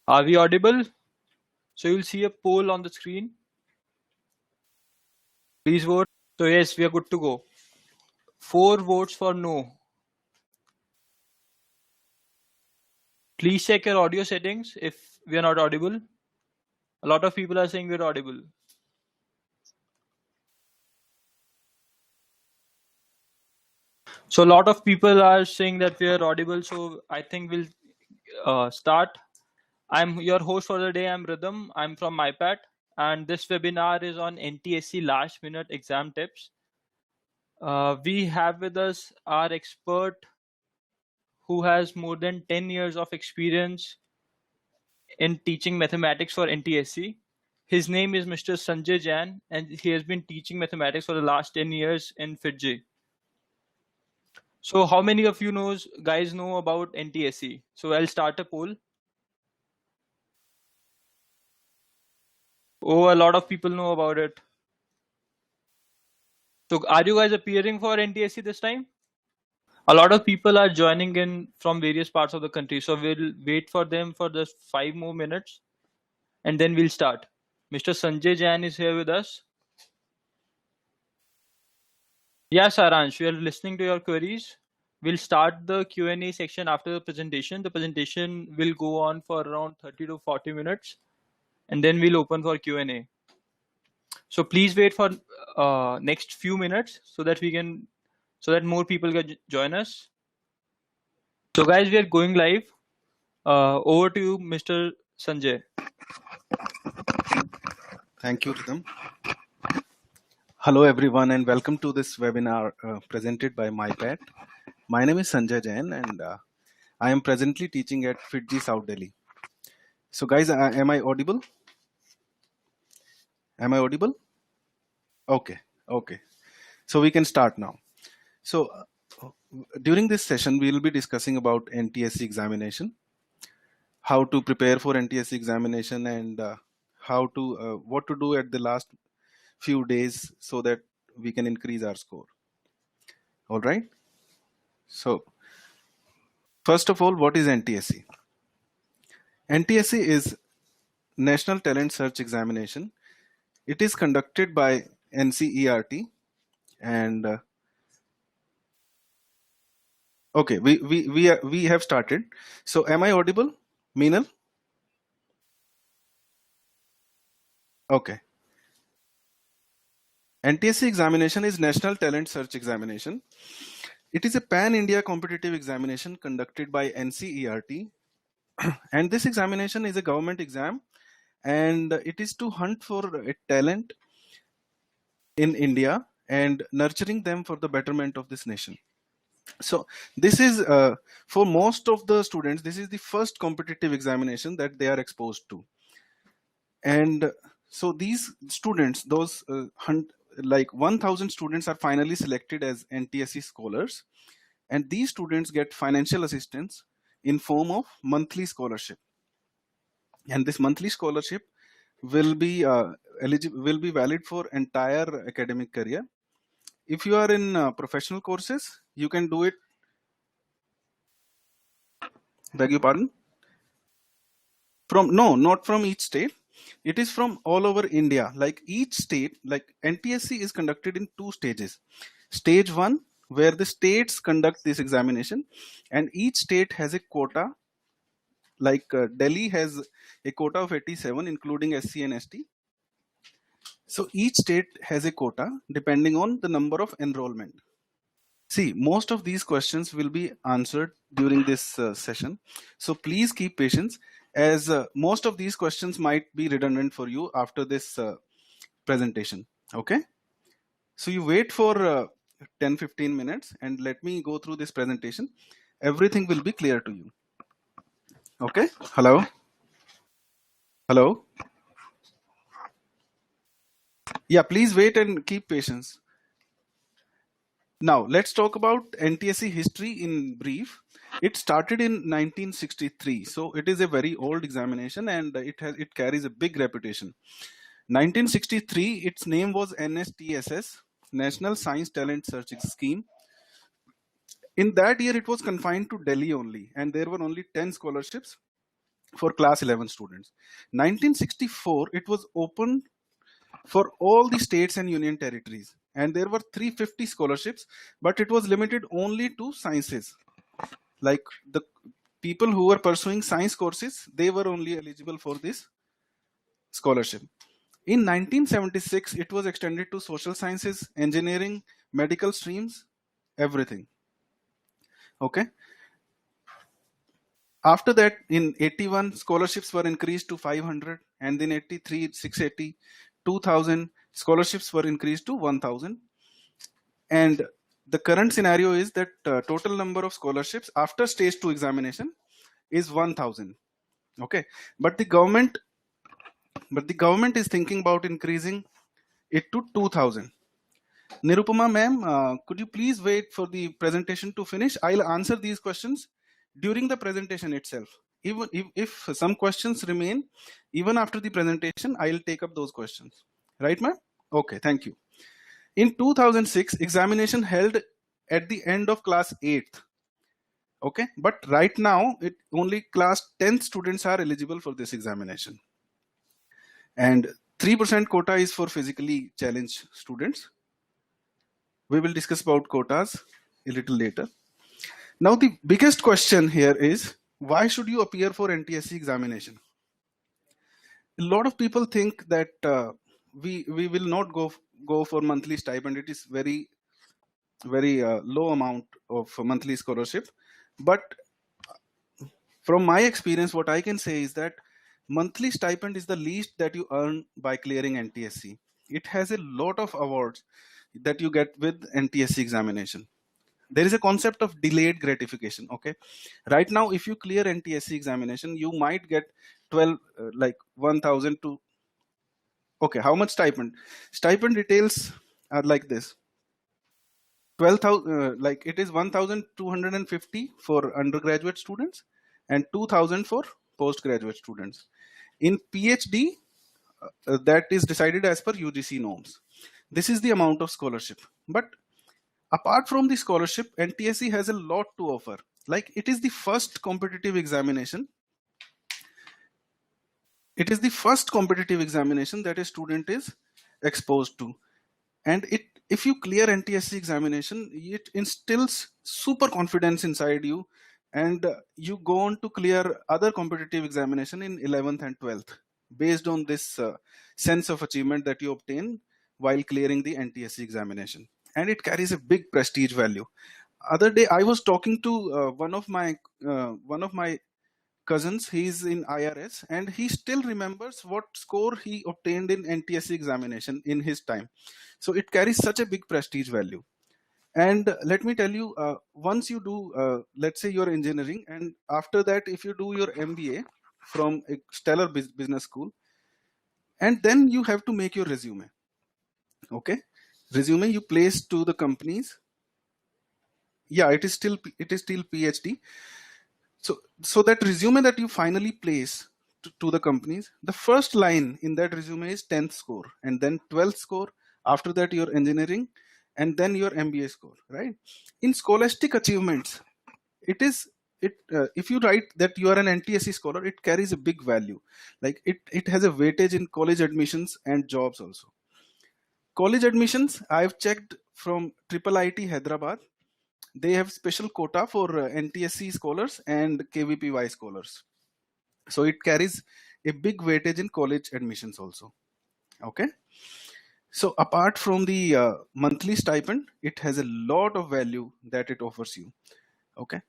Are we audible? So you'll see a poll on the screen. Please vote. So yes, we are good to go. 4 votes for no. Please check your audio settings if we are not audible. A lot of people are saying we're audible. So a lot of people are saying that we are audible. So I think we'll start. I'm your host for the day. I'm Rhythm. I'm from MyPat, and this webinar is on NTSC last minute exam tips. We have with us our expert who has more than 10 years of experience in teaching mathematics for NTSC. His name is Mr. Sanjay Jain, and he has been teaching mathematics for the last 10 years in FITJI. So how many of you guys know about NTSC? So I'll start a poll. Oh, a lot of people know about it. So are you guys appearing for NTSC this time? A lot of people are joining in from various parts of the country. So we'll wait for them for just 5 more minutes and then we'll start. Mr. Sanjay Jain is here with us. Yes, Saransh, we are listening to your queries. We'll start the Q&A section after the presentation. The presentation will go on for around 30 to 40 minutes and then we'll open for Q&A. So please wait for next few minutes so that more people can join us. So guys, we are going live. Over to you, Mr. Sanjay. Thank you, Rhythm. Hello, everyone, and welcome to this webinar presented by MyPat. My name is Sanjay Jain, and I am presently teaching at FITJI South Delhi. So, guys, am I audible? Am I audible? Okay. So we can start now. So, during this session, we will be discussing about NTSC examination, how to prepare for NTSC examination, and what to do at the last few days so that we can increase our score. All right. So, first of all, what is NTSC? NTSC is National Talent Search Examination. It is conducted by NCERT, and okay, we have started. So, am I audible, Meenal? Okay. NTSC examination is National Talent Search Examination. It is a pan-India competitive examination conducted by NCERT, and this examination is a government exam, and it is to hunt for a talent in India and nurturing them for the betterment of this nation. So this is for most of the students, this is the first competitive examination that they are exposed to. And so these students, those like 1,000 students are finally selected as NTSC scholars, and these students get financial assistance in form of monthly scholarship. And this monthly scholarship will be valid for entire academic career. If you are in professional courses, you can do it. Beg your pardon? Not from each state. It is from all over India. Like each state, like NTSC is conducted in 2 stages. Stage 1, where the states conduct this examination, and each state has a quota. Like Delhi has a quota of 87, including SC and ST. So each state has a quota depending on the number of enrollment. See, most of these questions will be answered during this session. So please keep patience, as most of these questions might be redundant for you after this presentation. Okay? So you wait for 10-15 minutes and let me go through this presentation. Everything will be clear to you. Okay? Hello? Hello? Yeah, please wait and keep patience. Now, let's talk about NTSC history in brief. It started in 1963, so it is a very old examination, and it carries a big reputation. 1963, its name was NSTSS, National Science Talent Search Scheme. In that year, it was confined to Delhi only, and there were only 10 scholarships. for class 11 students. 1964, it was open for all the states and union territories, and there were 350 scholarships, but it was limited only to sciences. Like the people who were pursuing science courses, they were only eligible for this scholarship. In 1976, it was extended to social sciences, engineering, medical streams, everything. Okay. After that, in 81, scholarships were increased to 500, and then 83, 680, 2000, scholarships were increased to 1000. And the current scenario is that total number of scholarships after stage 2 examination is 1000. Okay, but the government is thinking about increasing it to 2000. Nirupama ma'am, could you please wait for the presentation to finish? I'll answer these questions during the presentation itself. Even if some questions remain, even after the presentation, I'll take up those questions. Right, ma'am? Okay, thank you. In 2006, examination held at the end of class 8th. Okay, but right now, only class 10th students are eligible for this examination. And 3% quota is for physically challenged students. We will discuss about quotas a little later. Now, the biggest question here is, why should you appear for NTSC examination? A lot of people think that we will not go for monthly stipend. It is very low amount of monthly scholarship. But from my experience, what I can say is that monthly stipend is the least that you earn by clearing NTSC. It has a lot of awards that you get with NTSC examination. There is a concept of delayed gratification. Okay, right now, if you clear NTSC examination, you might get 12, like 1000 to. Okay, how much stipend? Stipend details are like this. 12,000, like it is 1,250 for undergraduate students and 2,000 for postgraduate students. In PhD, that is decided as per UGC norms. This is the amount of scholarship. But apart from the scholarship, NTSC has a lot to offer. Like it is the first competitive examination. It is the first competitive examination that a student is exposed to. And if you clear NTSC examination, it instills super confidence inside you, and you go on to clear other competitive examination in 11th and 12th based on this sense of achievement that you obtain while clearing the NTSC examination. And it carries a big prestige value. Other day, I was talking to one of my cousins. He's in IRS, and he still remembers what score he obtained in NTSC examination in his time. So it carries such a big prestige value. And let me tell you, once you do, let's say you're engineering, and after that, if you do your MBA from a stellar business school, and then you have to make your resume. Okay, resume you place to the companies. Yeah, it is still PhD. So that resume that you finally place to the companies, the first line in that resume is 10th score, and then 12th score. After that, your engineering, and then your MBA score, right? In scholastic achievements, if you write that you are an NTSC scholar, it carries a big value. Like it has a weightage in college admissions and jobs also. College admissions, I've checked from Triple IT Hyderabad. They have special quota for NTSC scholars and KVPY scholars. So it carries a big weightage in college admissions also. Okay. So apart from the monthly stipend, it has a lot of value that it offers you. Okay.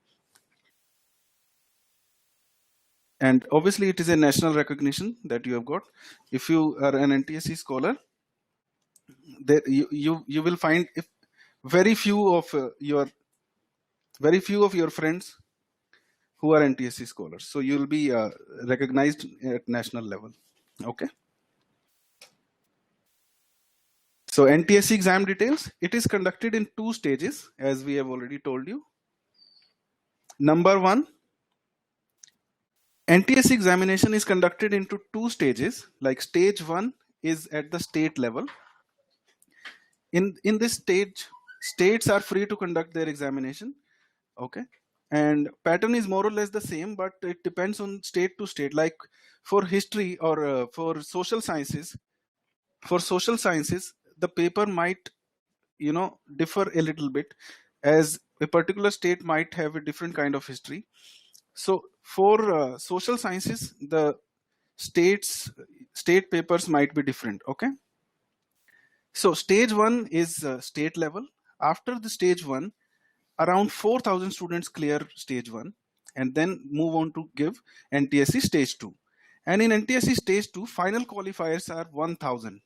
And obviously it is a national recognition that you have got. If you are an NTSC scholar, there you will find if very few of your friends who are NTSC scholars. So you will be recognized at national level. Okay. So NTSC exam details, it is conducted in 2 stages, as we have already told you. Number 1, NTSC examination is conducted into 2 stages. Like stage 1 is at the state level. In this stage, states are free to conduct their examination. Okay. and pattern is more or less the same, but it depends on state to state. Like for history or for social sciences, the paper might differ a little bit, as a particular state might have a different kind of history. So for social sciences, the state papers might be different. Okay, so stage 1 is state level. After the stage 1, around 4,000 students clear stage 1 and then move on to give NTSC stage 2. And in NTSC stage 2, final qualifiers are 1,000.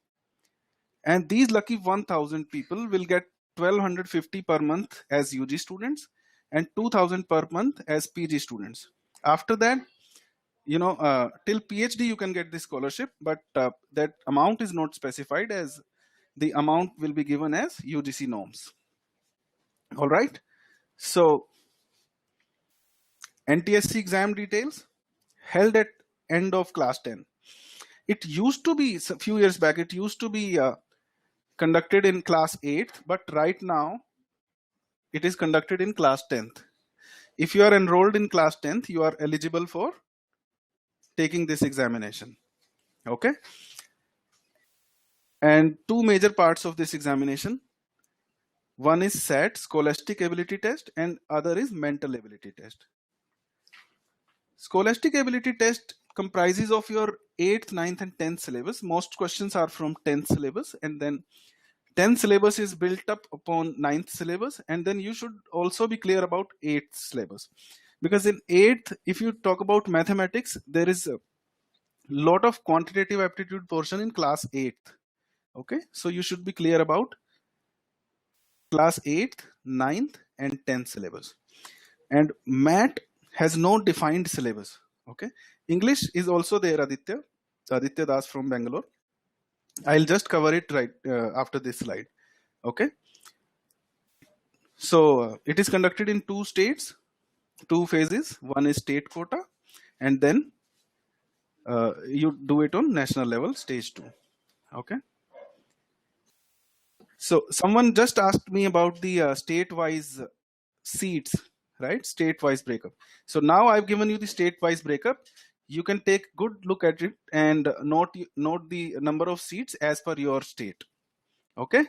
And these lucky 1,000 people will get 1,250 per month as UG students and 2,000 per month as PG students. After that, till PhD you can get this scholarship, but that amount is not specified, as the amount will be given as UGC norms. All right. So NTSC exam details held at end of class 10. It used to be, a few years back, it used to be conducted in class 8th, but right now it is conducted in class 10th. If you are enrolled in class 10th, you are eligible for taking this examination. Okay. And two major parts of this examination. One is SAT, Scholastic Ability Test, and other is Mental Ability Test. Scholastic Ability Test comprises of your 8th, 9th and 10th syllabus. Most questions are from 10th syllabus, and then 10th syllabus is built up upon 9th syllabus, and then you should also be clear about 8th syllabus. Because in 8th, if you talk about mathematics, there is a lot of quantitative aptitude portion in class 8th. Okay, so you should be clear about class 8th, 9th and 10th syllabus. And MAT has no defined syllabus. Okay, English is also there, Aditya Das from Bangalore. I'll just cover it right after this slide. Okay, so it is conducted in two states, two phases. One is state quota, and then you do it on national level, stage 2. Okay, so someone just asked me about the state-wise seats, right? State-wise breakup. So now I've given you the state-wise breakup. You can take good look at it and note the number of seats as per your state. Okay.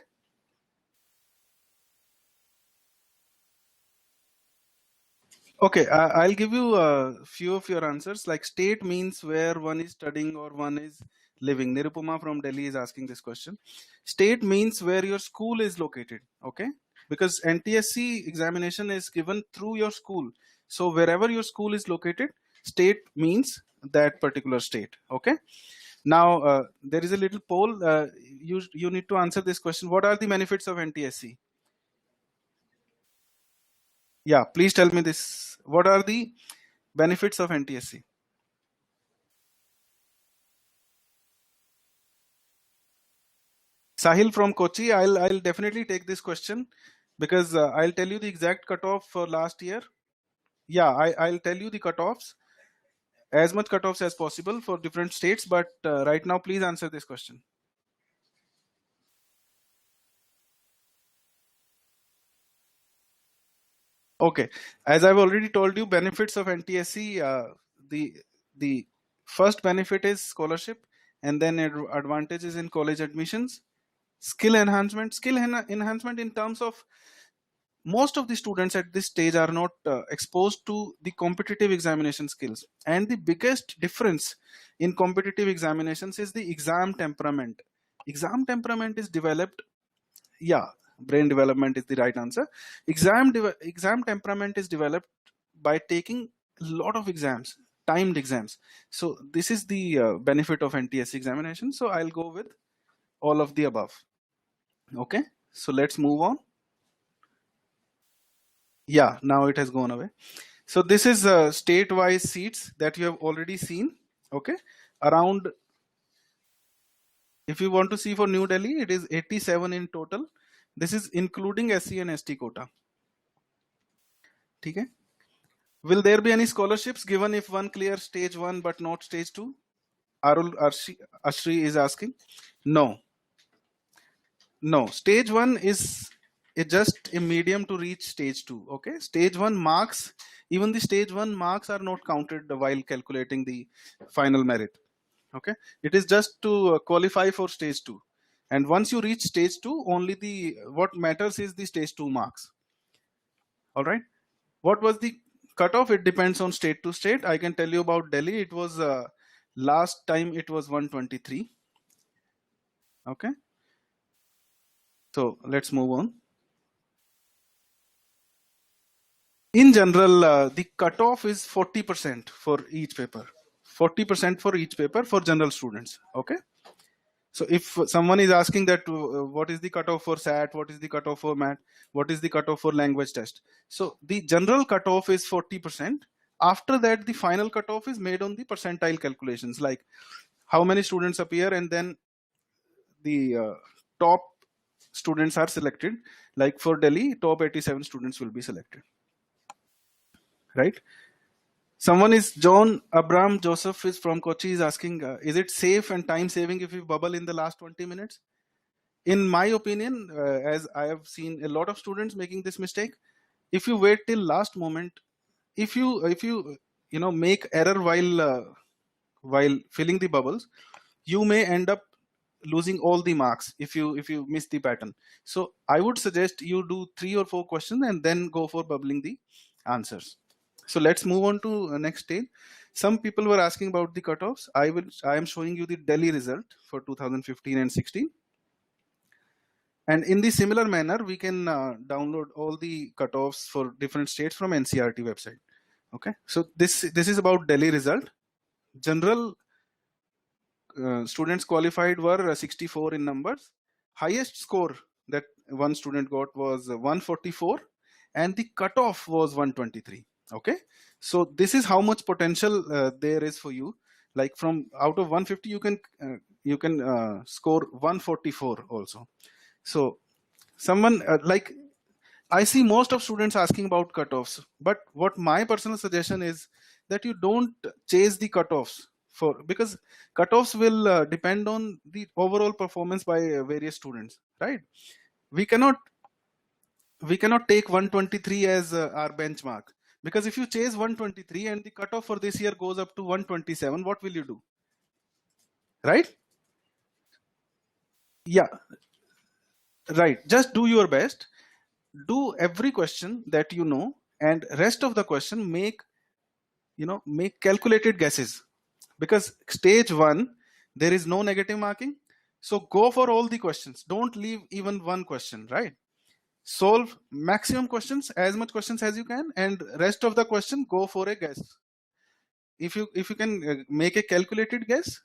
Okay, I'll give you a few of your answers. Like state means where one is studying or one is living. Nirupama from Delhi is asking this question. State means where your school is located. Okay, because NTSC examination is given through your school. So wherever your school is located, state means that particular state. Okay. Now there is a little poll. You need to answer this question. What are the benefits of NTSC? Yeah, please tell me this. What are the benefits of NTSC? Sahil from Kochi, I'll definitely take this question because I'll tell you the exact cutoff for last year. Yeah, I'll tell you the cutoffs, as much cutoffs as possible for different states. But right now, please answer this question. Okay, as I've already told you, benefits of NTSC, the first benefit is scholarship, and then advantages in college admissions, skill enhancement in terms of most of the students at this stage are not exposed to the competitive examination skills, and the biggest difference in competitive examinations is the exam temperament. Exam temperament is developed, yeah, brain development is the right answer. Exam temperament is developed by taking a lot of exams, timed exams. So this is the benefit of NTSC examination. So I'll go with all of the above. Okay, so let's move on. Yeah, now it has gone away. So this is state-wise seats that you have already seen. Okay, around, if you want to see for New Delhi, it is 87 in total. This is including SC and ST quota. Okay. Will there be any scholarships given if one clears stage 1 but not stage 2? Ashri is asking. No. No, stage 1 is just a medium to reach stage 2. Okay, stage 1 marks, even the stage 1 marks are not counted while calculating the final merit. Okay, it is just to qualify for stage 2, and once you reach stage 2, only the what matters is the stage 2 marks. All right, what was the cutoff? It depends on state to state. I can tell you about Delhi. It was last time it was 123. Okay, so let's move on. In general, the cutoff is 40% for each paper. 40% for each paper for general students. Okay, so if someone is asking that what is the cutoff for SAT, what is the cutoff for MAT, what is the cutoff for language test, so the general cutoff is 40%. After that, the final cutoff is made on the percentile calculations, like how many students appear, and then the top students are selected. Like for Delhi, top 87 students will be selected. Right? Someone is John Abram Joseph is from Kochi is asking, is it safe and time saving if you bubble in the last 20 minutes? In my opinion, as I have seen a lot of students making this mistake, if you wait till last moment, if you make error while filling the bubbles, you may end up losing all the marks if you miss the pattern. So I would suggest you do 3 or 4 questions and then go for bubbling the answers. So let's move on to the next stage. Some people were asking about the cutoffs. I am showing you the Delhi result for 2015 and 16. And in the similar manner, we can download all the cutoffs for different states from NCERT website. Okay, so this is about Delhi result. General students qualified were 64 in numbers. Highest score that one student got was 144, and the cutoff was 123. Okay, so this is how much potential there is for you. Like from out of 150, you can score 144 also. So someone like I see most of students asking about cutoffs, but what my personal suggestion is that you don't chase the cutoffs because cutoffs will depend on the overall performance by various students, right? We cannot take 123 as our benchmark, because if you chase 123 and the cutoff for this year goes up to 127, what will you do? Right? Yeah, right. Just do your best. Do every question that you know, and rest of the question make calculated guesses, because stage 1 there is no negative marking. So go for all the questions. Don't leave even one question, right? Solve maximum questions, as much questions as you can, and rest of the question go for a guess. If you can make a calculated guess,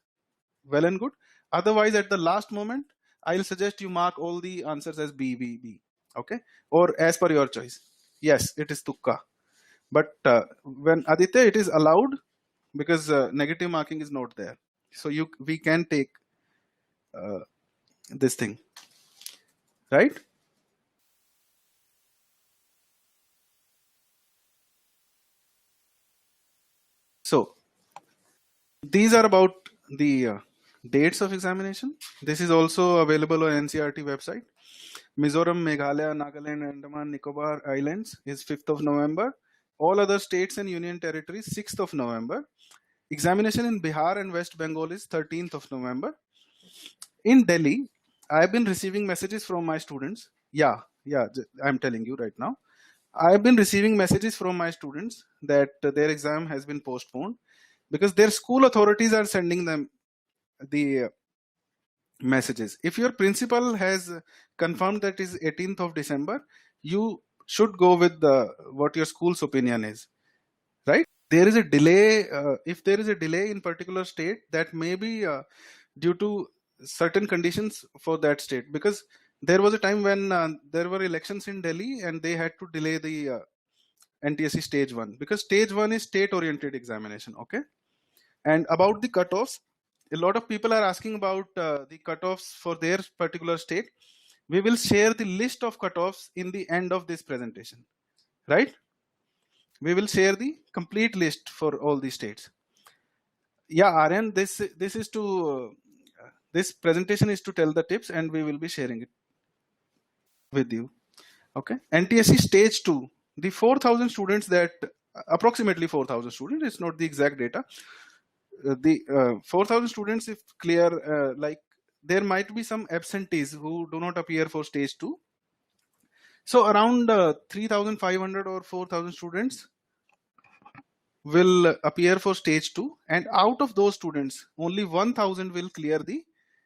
well and good. Otherwise, at the last moment, I'll suggest you mark all the answers as B, B, B. Okay, or as per your choice. Yes, it is tukka, but when Aditya, it is allowed, because negative marking is not there. So we can take this thing, right? So these are about the dates of examination. This is also available on NCERT website. Mizoram, Meghalaya, Nagaland, Andaman, Nicobar Islands is 5th of November. All other states and union territories 6th of November. Examination in Bihar and West Bengal is 13th of November. In Delhi, I've been receiving messages from my students. Yeah, I'm telling you right now. I've been receiving messages from my students that their exam has been postponed because their school authorities are sending them the messages. If your principal has confirmed that is 18th of December, you should go with what your school's opinion is, right? There is a delay. If there is a delay in particular state, that may be due to certain conditions for that state, because there was a time when there were elections in Delhi and they had to delay the NTSC stage 1, because stage 1 is state oriented examination. Okay, and about the cutoffs, a lot of people are asking about the cutoffs for their particular state. We will share the list of cutoffs in the end of this presentation, right? We will share the complete list for all the states. Yeah, Aryan, this is to this presentation is to tell the tips, and we will be sharing it with you. Okay, NTSC stage 2, the 4,000 students that approximately 4,000 students, it's not the exact data. The 4,000 students, if clear, like there might be some absentees who do not appear for stage 2. So around 3,500 or 4,000 students will appear for stage 2, and out of those students only 1,000 will clear the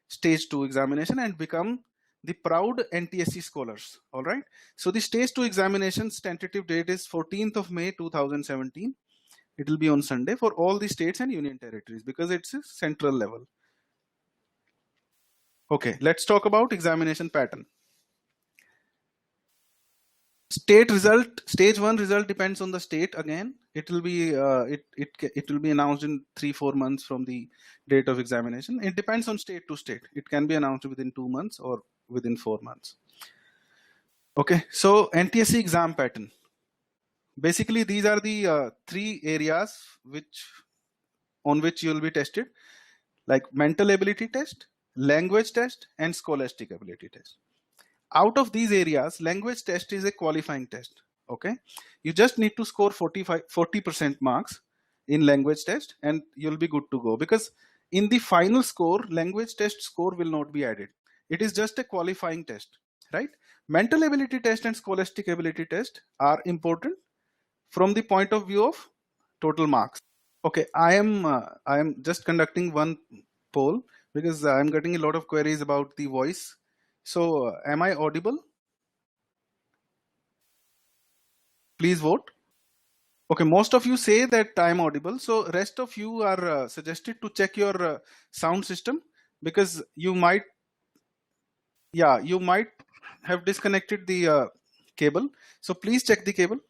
stage 2 examination and become the proud NTSC scholars. All right, so the stage 2 examinations tentative date is 14th of May 2017. It will be on Sunday for all the states and union territories because it's a central level. Okay, let's talk about examination pattern. State result, stage 1 result depends on the state. Again, it will be it will be announced in 3-4 months from the date of examination. It depends on state to state. It can be announced within 2 months or within 4 months. Okay, so NTSC exam pattern. Basically, these are the 3 areas on which you will be tested, like mental ability test, language test, and scholastic ability test. Out of these areas, language test is a qualifying test. Okay, you just need to score 40% marks in language test and you'll be good to go, because in the final score, language test score will not be added. It is just a qualifying test, right? Mental ability test and scholastic ability test are important from the point of view of total marks. Okay, I am just conducting one poll because I'm getting a lot of queries about the voice. So am I audible? Please vote. Okay, most of you say that I'm audible. So rest of you are suggested to check your sound system, because you might have disconnected the cable. So please check the cable.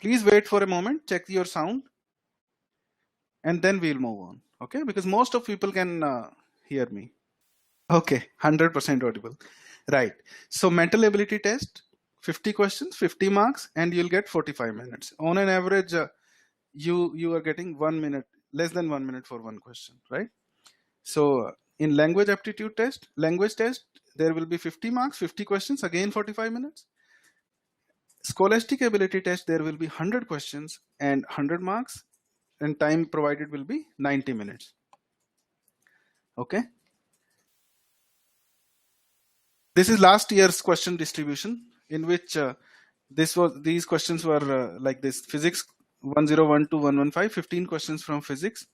Please wait for a moment, check your sound, and then we'll move on. Okay, because most of people can hear me. Okay, 100% audible. Right. So mental ability test, 50 questions, 50 marks, and you'll get 45 minutes. On an average, you are getting 1 minute, less than 1 minute for one question, right? So in language aptitude test, language test, there will be 50 marks, 50 questions, again 45 minutes. Scholastic ability test, there will be 100 questions and 100 marks, and time provided will be 90 minutes. Okay. This is last year's question distribution, in which these questions were like this: physics 101 to 115, 15 questions from physics,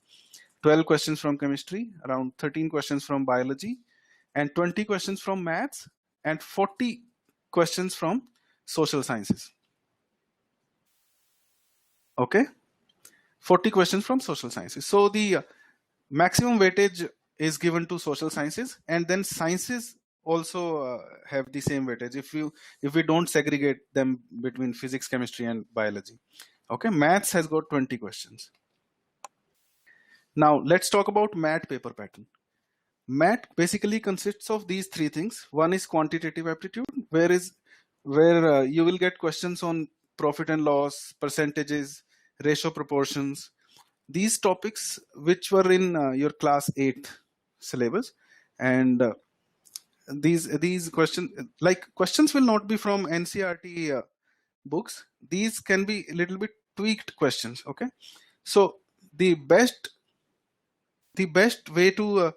12 questions from chemistry, around 13 questions from biology, and 20 questions from maths, and 40 questions from social sciences. Okay, 40 questions from social sciences. So the maximum weightage is given to social sciences, and then sciences also have the same weightage if we don't segregate them between physics, chemistry, and biology. Okay, maths has got 20 questions. Now let's talk about MAT paper pattern. MAT basically consists of these 3 things. One is quantitative aptitude, where you will get questions on profit and loss, percentages, ratio proportions, these topics which were in your class 8 syllabus. And these questions will not be from NCERT books. These can be a little bit tweaked questions. Okay, so the best way to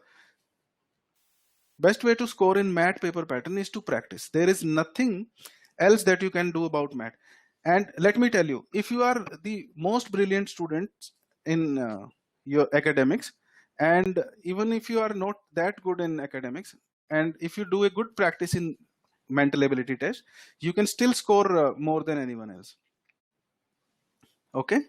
score in MAT paper pattern is to practice. There is nothing else that you can do about MAT. And let me tell you, if you are the most brilliant student in your academics, and even if you are not that good in academics, and if you do a good practice in mental ability test, you can still score more than anyone else. Okay.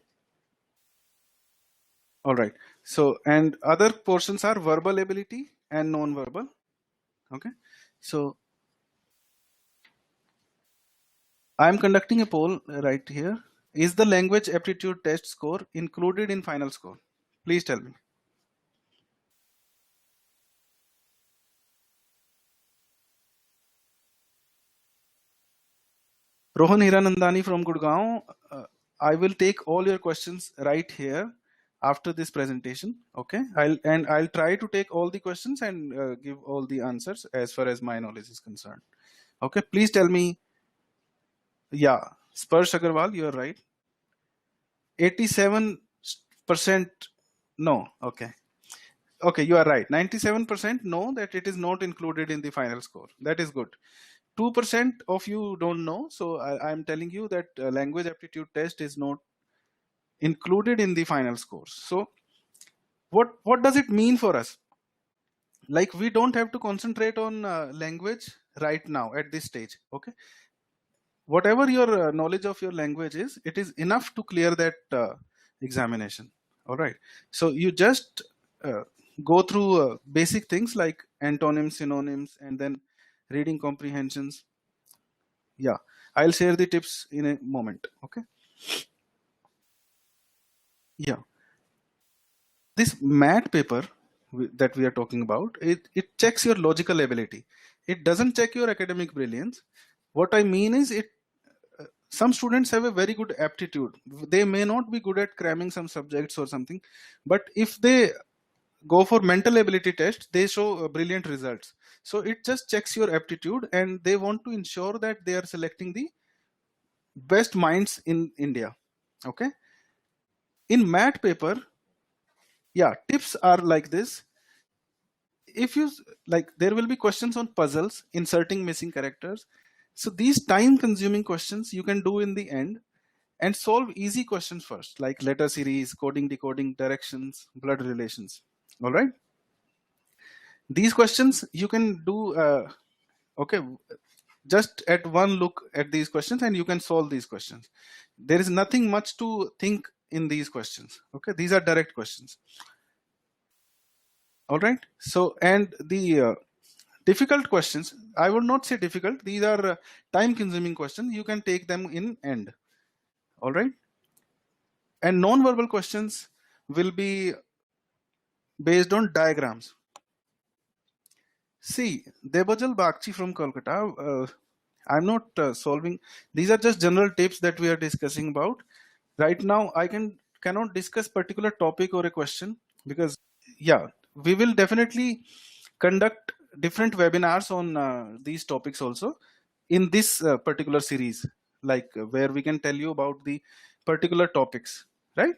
All right. So, and other portions are verbal ability and non-verbal. Okay. So I'm conducting a poll right here. Is the language aptitude test score included in final score? Please tell me. Rohan Hiranandani from Gurgaon, I will take all your questions right here after this presentation. Okay, I'll try to take all the questions and give all the answers as far as my knowledge is concerned. Okay, please tell me Yeah, Sparsh Agarwal, you are right. 87%, no. Okay. Okay, you are right. 97% know that it is not included in the final score. That is good. 2% of you don't know. So I'm telling you that language aptitude test is not included in the final scores. So what does it mean for us? Like, we don't have to concentrate on language right now at this stage. Okay, whatever your knowledge of your language is, it is enough to clear that examination. All right, so you just uh, go through basic things like antonyms, synonyms, and then reading comprehensions. Yeah, I'll share the tips in a moment. Okay. Yeah, this mat paper that we are talking about, it checks your logical ability. It doesn't check your academic brilliance. What I mean is, it some students have a very good aptitude. They may not be good at cramming some subjects or something, but if they go for mental ability test, they show brilliant results. So it just checks your aptitude, and they want to ensure that they are selecting the best minds in India. Okay. In mat paper, yeah, tips are like this. If you like, there will be questions on puzzles, inserting missing characters. So these time consuming questions you can do in the end, and solve easy questions first, like letter series, coding, decoding, directions, blood relations. All right, these questions you can do okay, just at one look at these questions, and you can solve these questions. There is nothing much to think in these questions. Okay, these are direct questions. All right, so, and the difficult questions, I would not say difficult, these are time consuming questions, you can take them in end. All right, and non-verbal questions will be based on diagrams. See, Debajal Bakchi from Kolkata, I'm not solving, these are just general tips that we are discussing about. Right now, I cannot discuss particular topic or a question, because, yeah, we will definitely conduct different webinars on these topics also in this particular series, like where we can tell you about the particular topics, right?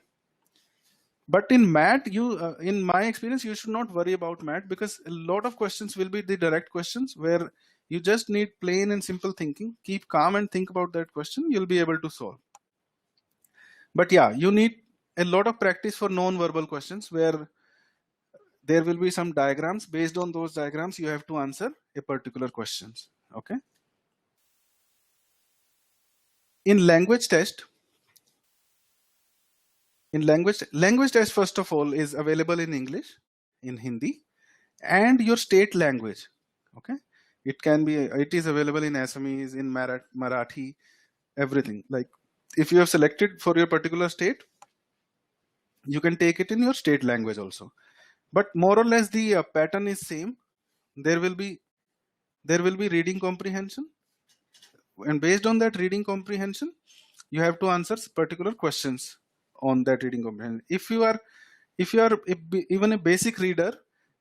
But in mat, you in my experience, you should not worry about mat, because a lot of questions will be the direct questions where you just need plain and simple thinking. Keep calm and think about that question, you'll be able to solve. But yeah, you need a lot of practice for non-verbal questions, where there will be some diagrams. Based on those diagrams, you have to answer a particular questions. Okay. In language test, language test, first of all, is available in English, in Hindi, and your state language. Okay, it is available in Assamese, in Marathi, everything. Like, if you have selected for your particular state, you can take it in your state language also. But more or less the pattern is same. There will be reading comprehension, and based on that reading comprehension, you have to answer particular questions on that reading comprehension. If you are even a basic reader,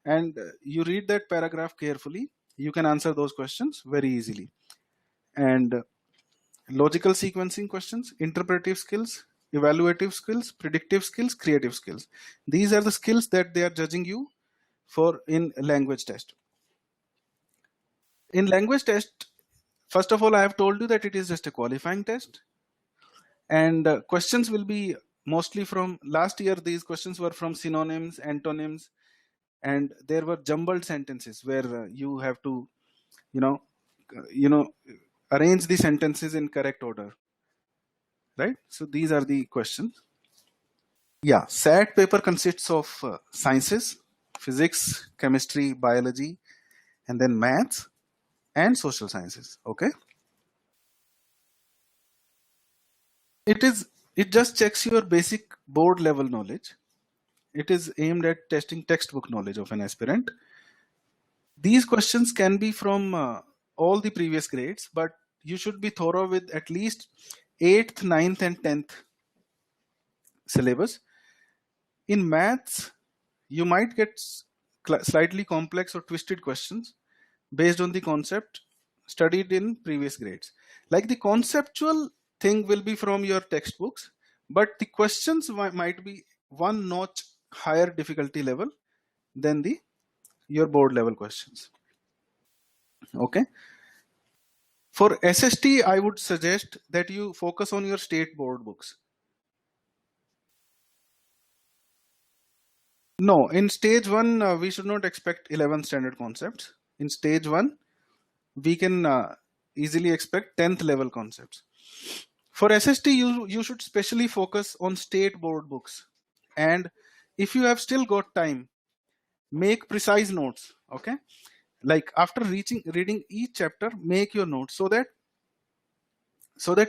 and you read that paragraph carefully, you can answer those questions very easily. And logical sequencing questions, interpretive skills, evaluative skills, predictive skills, creative skills, these are the skills that they are judging you for in language test. In language test, first of all, I have told you that it is just a qualifying test, and questions will be mostly from last year. These questions were from synonyms, antonyms, and there were jumbled sentences where you have to, you know, arrange the sentences in correct order, right? So these are the questions. Yeah, SAT paper consists of sciences, physics, chemistry, biology, and then maths and social sciences. Okay. It just checks your basic board level knowledge. It is aimed at testing textbook knowledge of an aspirant. These questions can be from all the previous grades, but you should be thorough with at least 8th, 9th, and 10th syllabus. In maths, you might get slightly complex or twisted questions based on the concept studied in previous grades. Like the conceptual thing will be from your textbooks, but the questions might be one notch higher difficulty level than the your board level questions. Okay. For SST, I would suggest that you focus on your state board books. No, in stage 1, we should not expect 11 standard concepts. In stage 1, we can easily expect 10th level concepts. For SST, you should specially focus on state board books. And if you have still got time, make precise notes. Okay. Like after reading each chapter, make your notes so that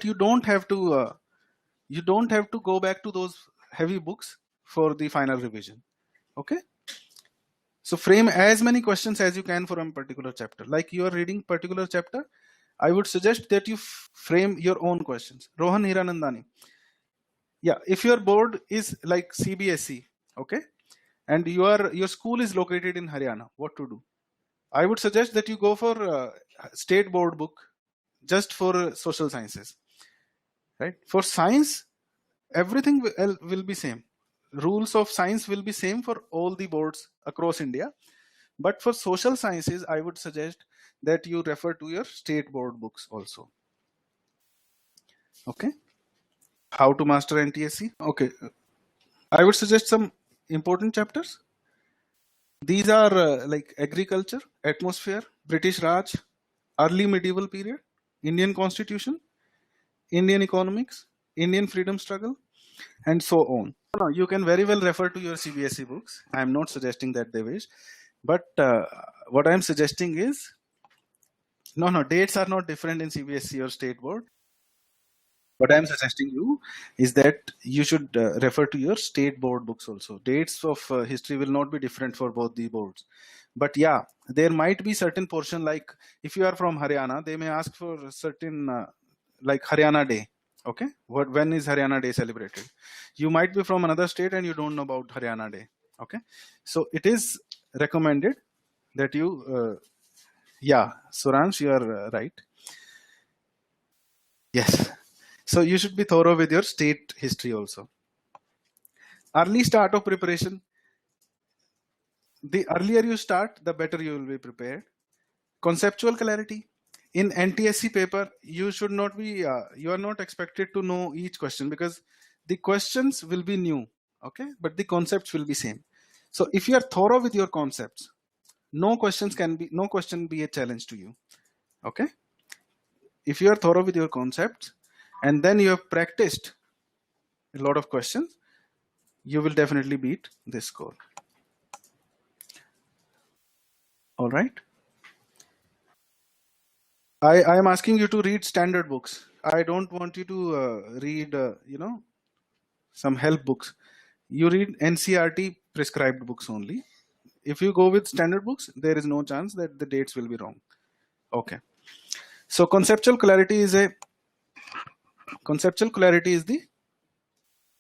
you don't have to go back to those heavy books for the final revision. Okay. So frame as many questions as you can for a particular chapter. Like you are reading particular chapter, I would suggest that you frame your own questions. Rohan Hiranandani. Yeah, if your board is like CBSE, okay, and your school is located in Haryana, what to do? I would suggest that you go for state board book just for social sciences, right? For science, everything will be same. Rules of science will be same for all the boards across India. But for social sciences, I would suggest that you refer to your state board books also. Okay. How to master NTSC? Okay. I would suggest some important chapters. These are like agriculture, atmosphere, British Raj, early medieval period, Indian constitution, Indian economics, Indian freedom struggle, and so on. No, you can very well refer to your CBSE books. I am not suggesting that they wish, but what I am suggesting is, no, dates are not different in CBSE or state board. What I am suggesting you is that you should refer to your state board books also. Dates of history will not be different for both the boards. But yeah, there might be certain portion, like if you are from Haryana, they may ask for certain like Haryana Day. Okay, when is Haryana Day celebrated? You might be from another state and you don't know about Haryana Day. Okay, so it is recommended that you, yeah, Suransh, you are right. Yes. So you should be thorough with your state history also. Early start of preparation. The earlier you start, the better you will be prepared. Conceptual clarity. In NTSC paper, you should not be, you are not expected to know each question because the questions will be new, okay? But the concepts will be same. So if you are thorough with your concepts, no question be a challenge to you, okay? If you are thorough with your concepts and then you have practiced a lot of questions, you will definitely beat this score. All right. I am asking you to read standard books. I don't want you to read, some help books. You read NCERT prescribed books only. If you go with standard books, there is no chance that the dates will be wrong. Okay. So conceptual clarity is the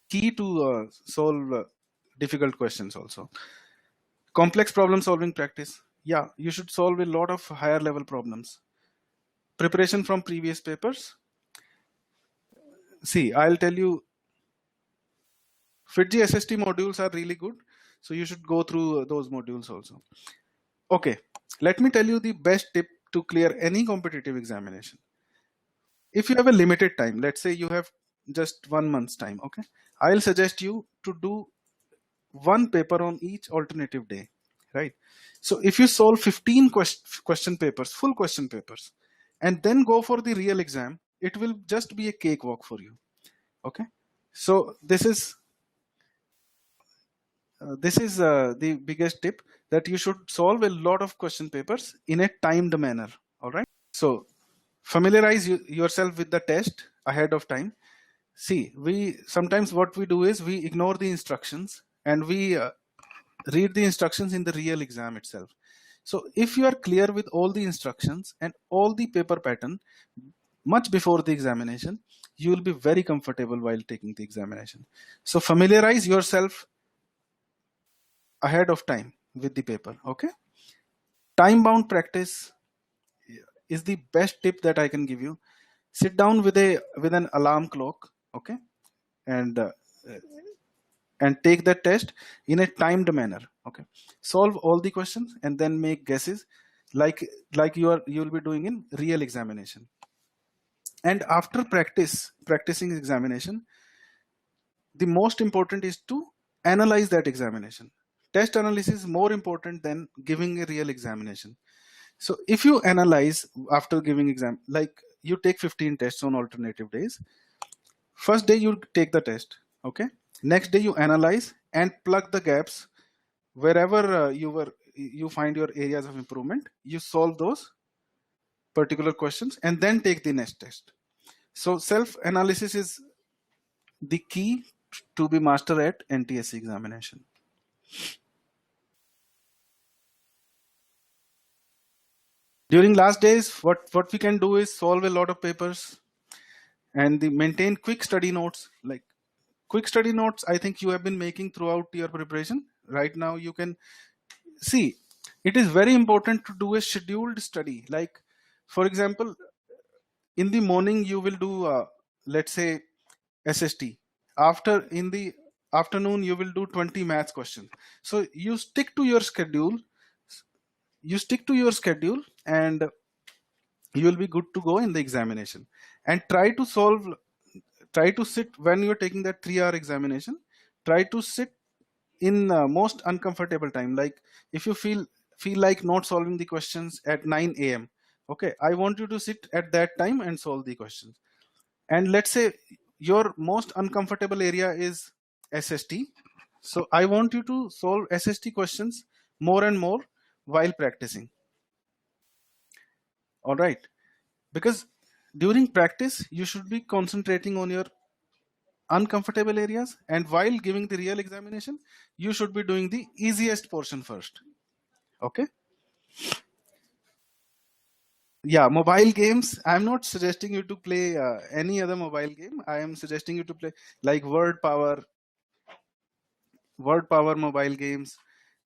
key to solve difficult questions also. Complex problem solving practice. Yeah, you should solve a lot of higher level problems. Preparation from previous papers. See, I'll tell you, FITGI SST modules are really good. So you should go through those modules also. Okay, let me tell you the best tip to clear any competitive examination. If you have a limited time, let's say you have just 1 month's time, okay, I'll suggest you to do one paper on each alternative day, right? So if you solve 15 question papers, full question papers, and then go for the real exam, it will just be a cakewalk for you. Okay, so this is the biggest tip, that you should solve a lot of question papers in a timed manner. All right. So familiarize yourself with the test ahead of time. See, we sometimes what we do is we ignore the instructions and we read the instructions in the real exam itself. So if you are clear with all the instructions and all the paper pattern much before the examination, you will be very comfortable while taking the examination. So familiarize yourself ahead of time with the paper. Okay. Time bound practice is the best tip that I can give you. Sit down with an alarm clock, okay, and take the test in a timed manner, okay. Solve all the questions and then make guesses, like you'll be doing in real examination. And after practicing examination, the most important is to analyze that examination. Test analysis is more important than giving a real examination. So if you analyze after giving exam, like you take 15 tests on alternative days. First day you take the test, okay. Next day you analyze and plug the gaps wherever you find your areas of improvement. You solve those particular questions and then take the next test. So self analysis is the key to be master at NTSC examination. During last days, what we can do is solve a lot of papers and maintain quick study notes. Like quick study notes, I think you have been making throughout your preparation. Right now, you can see it is very important to do a scheduled study. Like, for example, in the morning you will do, let's say, SST. After in the afternoon you will do 20 maths questions. So you stick to your schedule. You stick to your schedule, and you will be good to go in the examination. And try to sit when you're taking that 3-hour examination. Try to sit in most uncomfortable time. Like if you feel like not solving the questions at 9 a.m. Okay, I want you to sit at that time and solve the questions. And let's say your most uncomfortable area is SST. So I want you to solve SST questions more and more while practicing. All right. Because during practice, you should be concentrating on your uncomfortable areas, and while giving the real examination, you should be doing the easiest portion first. Okay. Yeah, mobile games. I'm not suggesting you to play any other mobile game. I am suggesting you to play like word power mobile games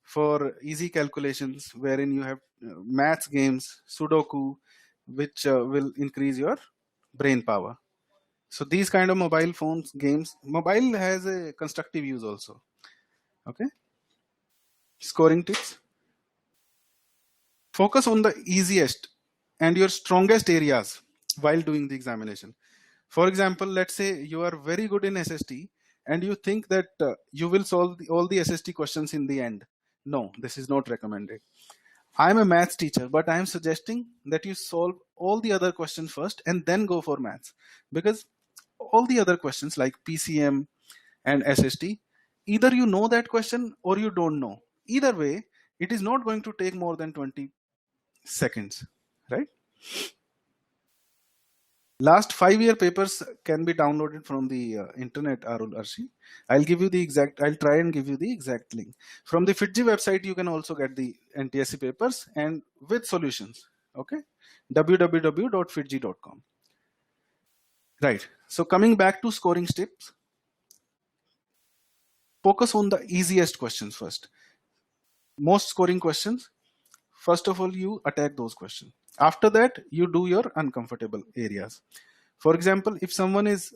for easy calculations, wherein you have maths games, Sudoku, which will increase your brain power. So these kind of mobile phones games, mobile has a constructive use also. Okay. Scoring tips. Focus on the easiest and your strongest areas while doing the examination. For example, let's say you are very good in SST and you think that you will solve all the SST questions in the end. No, this is not recommended. I'm a maths teacher, but I'm suggesting that you solve all the other questions first and then go for maths, because all the other questions like PCM and SST, either you know that question or you don't know. Either way, it is not going to take more than 20 seconds, right? Last 5-year papers can be downloaded from the internet, Arul Arshi. I'll try and give you the exact link. From the FITGI website, you can also get the NTSC papers and with solutions. Okay, www.fitgi.com. Right. So coming back to scoring tips, focus on the easiest questions first. Most scoring questions, first of all, you attack those questions. After that, you do your uncomfortable areas. For example, if someone is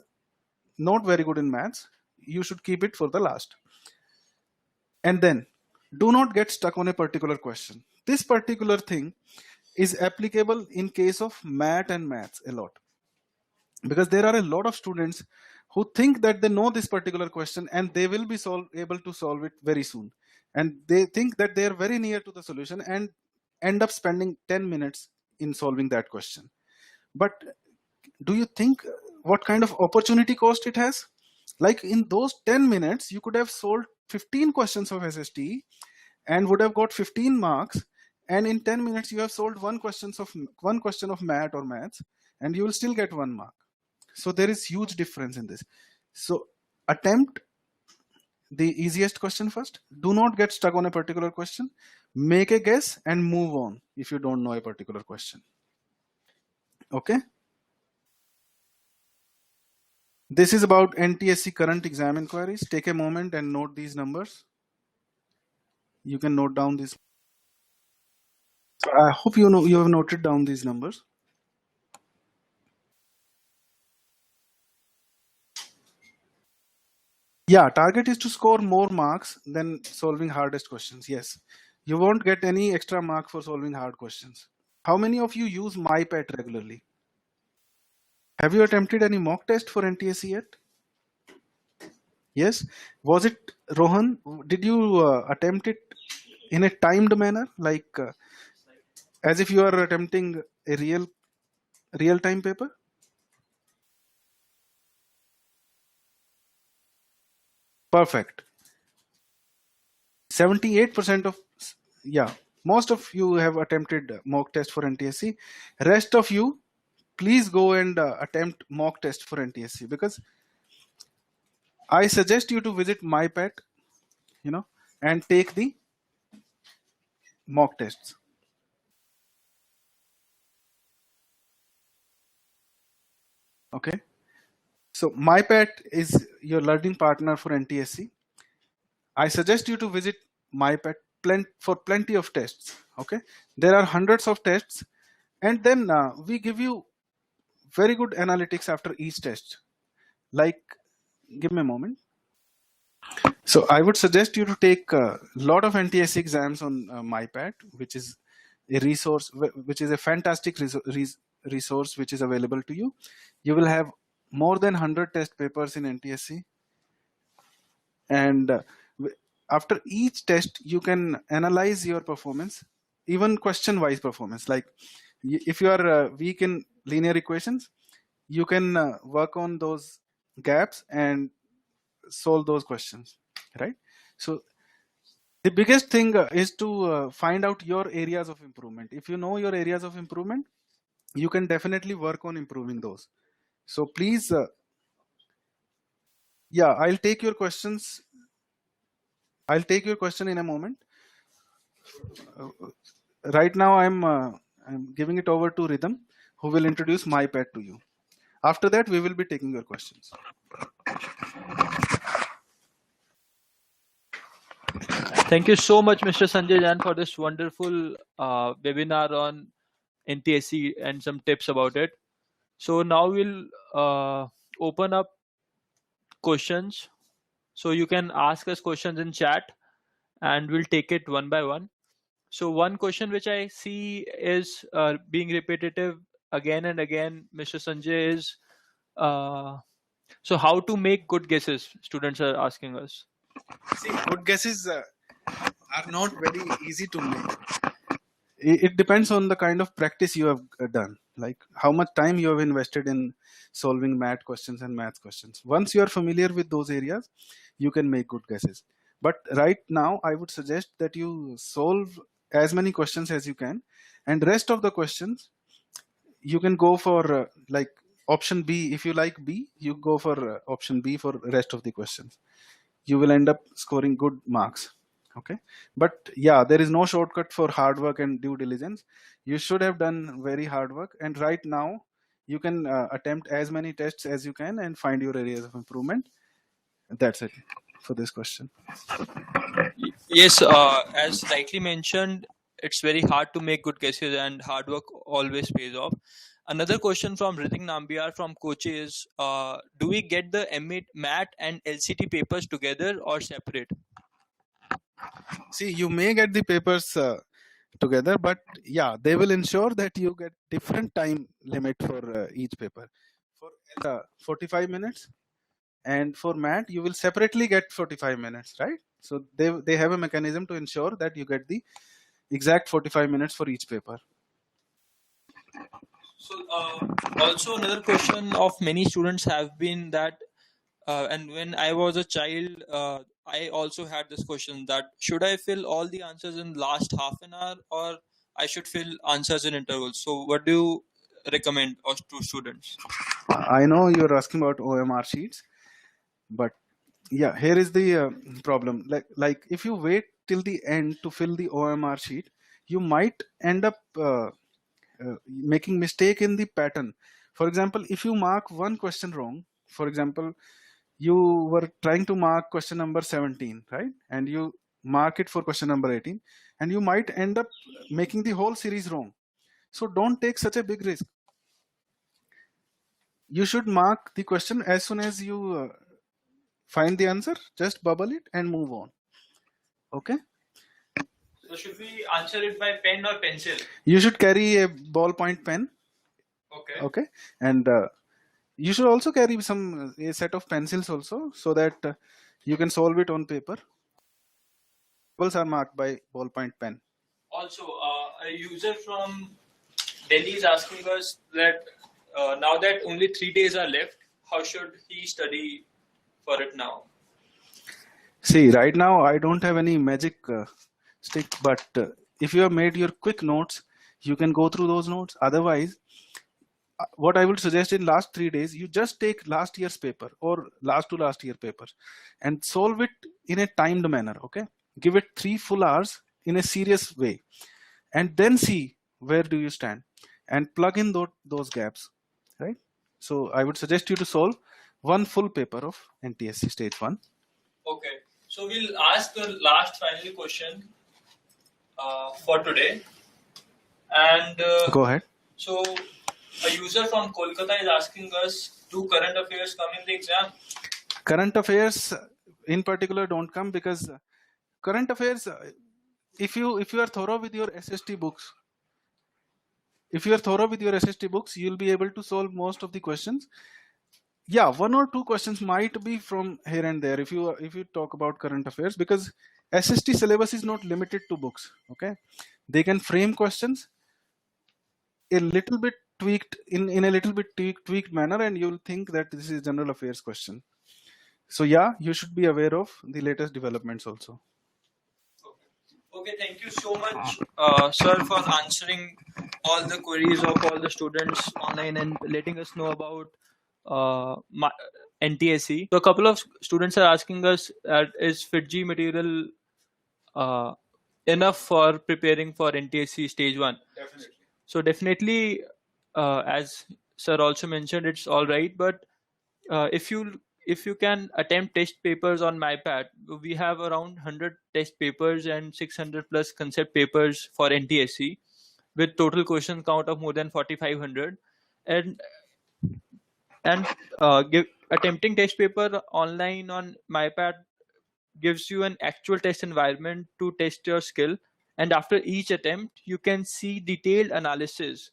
not very good in maths, you should keep it for the last. And then do not get stuck on a particular question. This particular thing is applicable in case of math and maths a lot, because there are a lot of students who think that they know this particular question and they will be able to solve it very soon, and they think that they are very near to the solution and end up spending 10 minutes in solving that question. But do you think what kind of opportunity cost it has? Like in those 10 minutes you could have solved 15 questions of SST and would have got 15 marks, and in 10 minutes you have solved one question of math or maths and you will still get 1 mark. So there is huge difference in this. So attempt the easiest question first. Do not get stuck on a particular question. Make a guess and move on if you don't know a particular question. Okay. This is about NTSC current exam inquiries. Take a moment and note these numbers. You can note down these. I hope you have noted down these numbers. Yeah, target is to score more marks than solving hardest questions. Yes, you won't get any extra mark for solving hard questions. How many of you use MyPet regularly? Have you attempted any mock test for NTSC yet? Yes. Was it Rohan? Did you attempt it in a timed manner, like as if you are attempting a real time paper? Perfect. 78% of, yeah, most of you have attempted mock test for NTSC. Rest of you, please go and attempt mock test for NTSC, because I suggest you to visit MyPet, and take the mock tests. Okay. So MyPet is your learning partner for NTSC. I suggest you to visit MyPet for plenty of tests. Okay. There are hundreds of tests, and then we give you very good analytics after each test. Like, give me a moment. So I would suggest you to take a lot of NTSC exams on MyPad, which is a resource, which is a fantastic resource which is available to you. You will have more than 100 test papers in NTSC, and after each test, you can analyze your performance, even question-wise performance. Like, if you are weak in linear equations, you can work on those gaps and solve those questions, right? So the biggest thing is to find out your areas of improvement. If you know your areas of improvement, you can definitely work on improving those. So please, yeah, I'll take your questions. I'll take your question in a moment. Right now, I'm giving it over to Rhythm, who will introduce MyPad to you. After that, we will be taking your questions. Thank you so much, Mr. Sanjay Jan, for this wonderful webinar on NTSC and some tips about it. So now we'll open up questions. So you can ask us questions in chat and we'll take it one by one. So one question which I see is being repetitive again and again, Mr. Sanjay, is so how to make good guesses, students are asking us. See, good guesses are not very easy to make. It depends on the kind of practice you have done, like how much time you have invested in solving math questions and math questions. Once you are familiar with those areas, you can make good guesses. But right now, I would suggest that you solve as many questions as you can, and rest of the questions you can go for like option B. If you like B, you go for option B for rest of the questions. You will end up scoring good marks. Okay, but yeah, there is no shortcut for hard work and due diligence. You should have done very hard work, and right now you can attempt as many tests as you can and find your areas of improvement. That's it for this question. Yes, as rightly mentioned, it's very hard to make good guesses and hard work always pays off. Another question from Ritik Nambiar from Kochi is, do we get the MAT and LCT papers together or separate? See, you may get the papers together, but yeah, they will ensure that you get different time limit for each paper. For 45 minutes, and for MAT you will separately get 45 minutes, right? So they have a mechanism to ensure that you get the exact 45 minutes for each paper. So also another question of many students have been that, and when I was a child, I also had this question that should I fill all the answers in last half an hour or I should fill answers in intervals? So what do you recommend to students? I know you're asking about OMR sheets, but yeah, here is the problem. Like if you wait till the end to fill the OMR sheet, you might end up making mistake in the pattern. For example, if you mark one question wrong, for example, you were trying to mark question number 17, right? And you mark it for question number 18, and you might end up making the whole series wrong. So don't take such a big risk. You should mark the question as soon as you find the answer, just bubble it and move on. Okay. So should we answer it by pen or pencil? You should carry a ballpoint pen. Okay. Okay. And you should also carry a set of pencils also, so that you can solve it on paper. Bubbles are marked by ballpoint pen. Also, a user from Delhi is asking us that now that only 3 days are left, how should he study for it now? See, right now I don't have any magic stick, but if you have made your quick notes, you can go through those notes. Otherwise, what I would suggest in last 3 days, you just take last year's paper or last to last year paper and solve it in a timed manner. Okay, give it 3 full hours in a serious way, and then see where do you stand and plug in those gaps, right? So I would suggest you to solve 1 full paper of NTSC stage 1. Okay, so we'll ask the last final question for today, and Go ahead. so a user from Kolkata is asking us, do current affairs come in the exam? Current affairs in particular don't come, because current affairs, if you are thorough with your SST books, you'll be able to solve most of the questions. Yeah, 1 or 2 questions might be from here and there if you talk about current affairs, because SST syllabus is not limited to books. Okay, they can frame questions a little bit tweaked in a little bit tweaked manner, and you'll think that this is general affairs question. So yeah, you should be aware of the latest developments also. Okay, thank you so much, sir, for answering all the queries of all the students online and letting us know about NTSC. So a couple of students are asking us, is FITGE material enough for preparing for NTSC stage 1? Definitely. So definitely, as sir also mentioned, it's all right. But if you can attempt test papers on MyPad, we have around 100 test papers and 600 plus concept papers for NTSC, with total question count of more than 4,500. And attempting test paper online on MyPad gives you an actual test environment to test your skill, and after each attempt you can see detailed analysis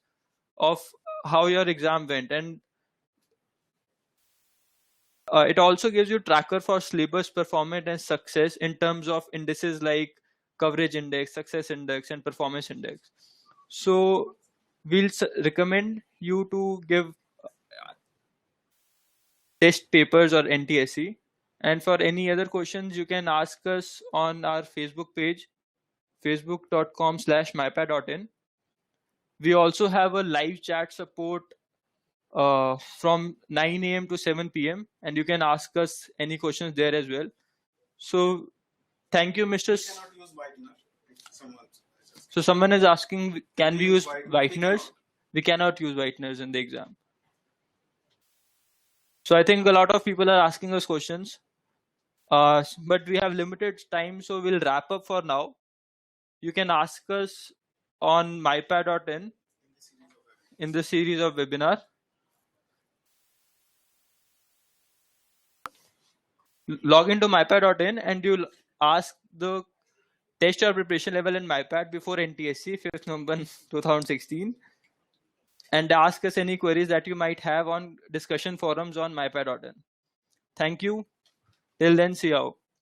of how your exam went, and it also gives you tracker for syllabus performance and success in terms of indices like coverage index, success index, and performance index. So we'll recommend you to give test papers or NTSC. And for any other questions, you can ask us on our Facebook page, facebook.com/mypad.in. We also have a live chat support from 9 a.m. to 7 p.m. and you can ask us any questions there as well. So thank you, Mr. So someone is asking, can we use whiteners? We cannot use whiteners in the exam. So I think a lot of people are asking us questions, but we have limited time, so we'll wrap up for now. You can ask us on mypad.in in the series of webinar. Log into mypad.in and you'll ask the test your preparation level in MyPad before NTSC 5th November 2016, and ask us any queries that you might have on discussion forums on mypad.in. Thank you. Till then, see you out.